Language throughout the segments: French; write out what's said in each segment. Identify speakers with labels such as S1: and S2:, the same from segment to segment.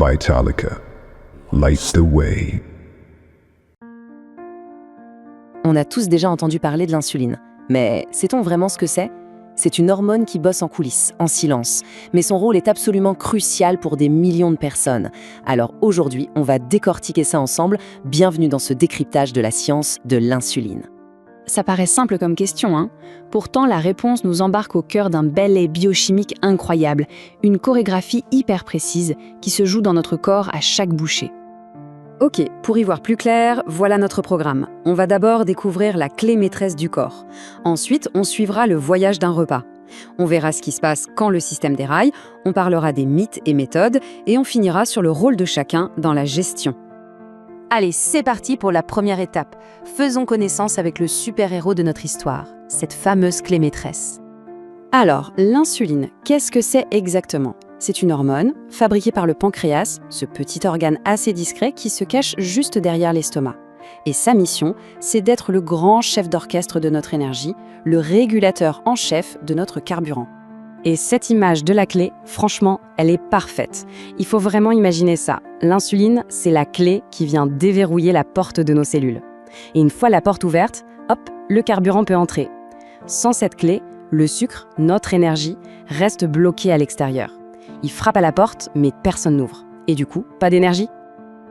S1: Vitalica. Light the way.
S2: On a tous déjà entendu parler de l'insuline. Mais sait-on vraiment ce que c'est ? C'est une hormone qui bosse en coulisses, en silence. Mais son rôle est absolument crucial pour des millions de personnes. Alors aujourd'hui, on va décortiquer ça ensemble. Bienvenue dans ce décryptage de la science de l'insuline.
S3: Ça paraît simple comme question, hein ? Pourtant, la réponse nous embarque au cœur d'un ballet biochimique incroyable, une chorégraphie hyper précise qui se joue dans notre corps à chaque bouchée.
S4: Ok, pour y voir plus clair, voilà notre programme. On va d'abord découvrir la clé maîtresse du corps. Ensuite, on suivra le voyage d'un repas. On verra ce qui se passe quand le système déraille, on parlera des mythes et méthodes, et on finira sur le rôle de chacun dans la gestion.
S2: Allez, c'est parti pour la première étape. Faisons connaissance avec le super-héros de notre histoire, cette fameuse clé maîtresse.
S4: Alors, l'insuline, qu'est-ce que c'est exactement ? C'est une hormone fabriquée par le pancréas, ce petit organe assez discret qui se cache juste derrière l'estomac. Et sa mission, c'est d'être le grand chef d'orchestre de notre énergie, le régulateur en chef de notre carburant. Et cette image de la clé, franchement, elle est parfaite. Il faut vraiment imaginer ça. L'insuline, c'est la clé qui vient déverrouiller la porte de nos cellules. Et une fois la porte ouverte, hop, le carburant peut entrer. Sans cette clé, le sucre, notre énergie, reste bloqué à l'extérieur. Il frappe à la porte, mais personne n'ouvre. Et du coup, pas d'énergie ?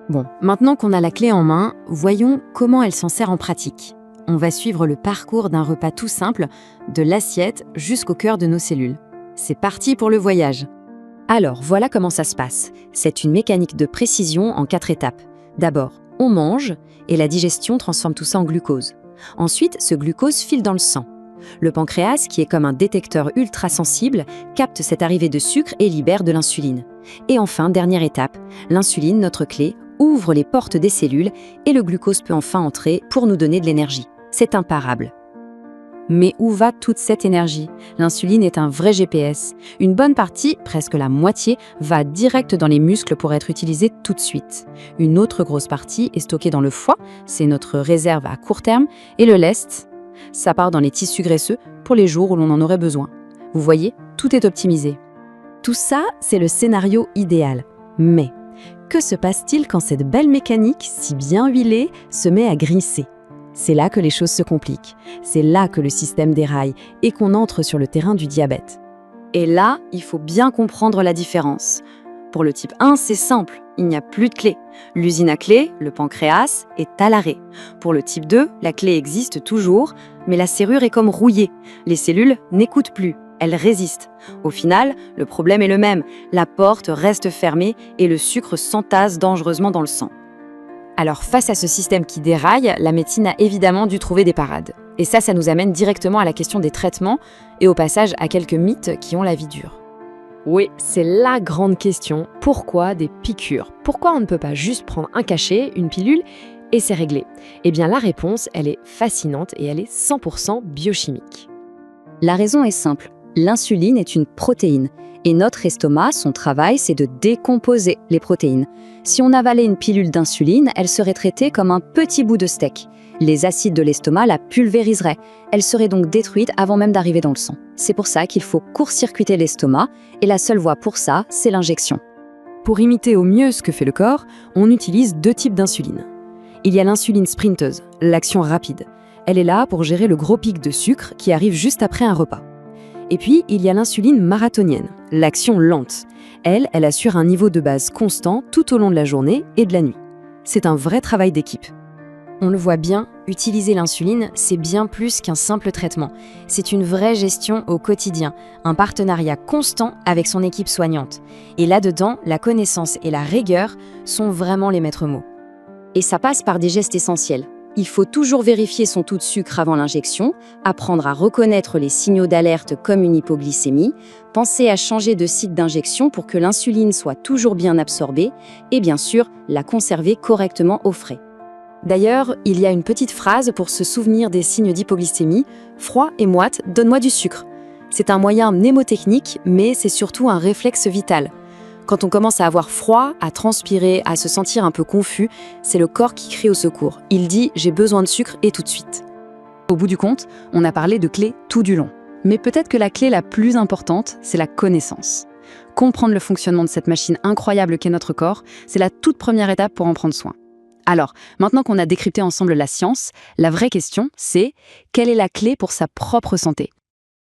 S5: Bon, maintenant qu'on a la clé en main, voyons comment elle s'en sert en pratique. On va suivre le parcours d'un repas tout simple, de l'assiette jusqu'au cœur de nos cellules. C'est parti pour le voyage.
S4: Alors, voilà comment ça se passe. C'est une mécanique de précision en 4 étapes. D'abord, on mange et la digestion transforme tout ça en glucose. Ensuite, ce glucose file dans le sang. Le pancréas, qui est comme un détecteur ultra sensible, capte cette arrivée de sucre et libère de l'insuline. Et enfin, dernière étape, l'insuline, notre clé, ouvre les portes des cellules et le glucose peut enfin entrer pour nous donner de l'énergie. C'est imparable. Mais où va toute cette énergie ? L'insuline est un vrai GPS. Une bonne partie, presque la moitié, va direct dans les muscles pour être utilisée tout de suite. Une autre grosse partie est stockée dans le foie, c'est notre réserve à court terme, et le lest, ça part dans les tissus graisseux pour les jours où l'on en aurait besoin. Vous voyez, tout est optimisé. Tout ça, c'est le scénario idéal. Mais que se passe-t-il quand cette belle mécanique, si bien huilée, se met à grincer ? C'est là que les choses se compliquent. C'est là que le système déraille et qu'on entre sur le terrain du diabète. Et là, il faut bien comprendre la différence. Pour le type 1, c'est simple, il n'y a plus de clé. L'usine à clé, le pancréas, est à l'arrêt. Pour le type 2, la clé existe toujours, mais la serrure est comme rouillée. Les cellules n'écoutent plus, elles résistent. Au final, le problème est le même, la porte reste fermée et le sucre s'entasse dangereusement dans le sang. Alors face à ce système qui déraille, la médecine a évidemment dû trouver des parades. Et ça nous amène directement à la question des traitements et au passage à quelques mythes qui ont la vie dure.
S3: Oui, c'est la grande question. Pourquoi des piqûres ? Pourquoi on ne peut pas juste prendre un cachet, une pilule, et c'est réglé ? Eh bien la réponse, elle est fascinante et elle est 100% biochimique.
S4: La raison est simple. L'insuline est une protéine. Et notre estomac, son travail, c'est de décomposer les protéines. Si on avalait une pilule d'insuline, elle serait traitée comme un petit bout de steak. Les acides de l'estomac la pulvériseraient. Elle serait donc détruite avant même d'arriver dans le sang. C'est pour ça qu'il faut court-circuiter l'estomac, et la seule voie pour ça, c'est l'injection. Pour imiter au mieux ce que fait le corps, on utilise 2 types d'insuline. Il y a l'insuline sprinteuse, l'action rapide. Elle est là pour gérer le gros pic de sucre qui arrive juste après un repas. Et puis, il y a l'insuline marathonienne, l'action lente. Elle assure un niveau de base constant tout au long de la journée et de la nuit. C'est un vrai travail d'équipe.
S5: On le voit bien, utiliser l'insuline, c'est bien plus qu'un simple traitement. C'est une vraie gestion au quotidien, un partenariat constant avec son équipe soignante. Et là-dedans, la connaissance et la rigueur sont vraiment les maîtres mots. Et ça passe par des gestes essentiels. Il faut toujours vérifier son taux de sucre avant l'injection, apprendre à reconnaître les signaux d'alerte comme une hypoglycémie, penser à changer de site d'injection pour que l'insuline soit toujours bien absorbée et bien sûr, la conserver correctement au frais. D'ailleurs, il y a une petite phrase pour se souvenir des signes d'hypoglycémie, froid et moite, donne-moi du sucre. C'est un moyen mnémotechnique, mais c'est surtout un réflexe vital. Quand on commence à avoir froid, à transpirer, à se sentir un peu confus, c'est le corps qui crie au secours. Il dit « j'ai besoin de sucre et tout de suite ». Au bout du compte, on a parlé de clés tout du long. Mais peut-être que la clé la plus importante, c'est la connaissance.
S2: Comprendre le fonctionnement de cette machine incroyable qu'est notre corps, c'est la toute première étape pour en prendre soin. Alors, maintenant qu'on a décrypté ensemble la science, la vraie question, c'est quelle est la clé pour sa propre santé ?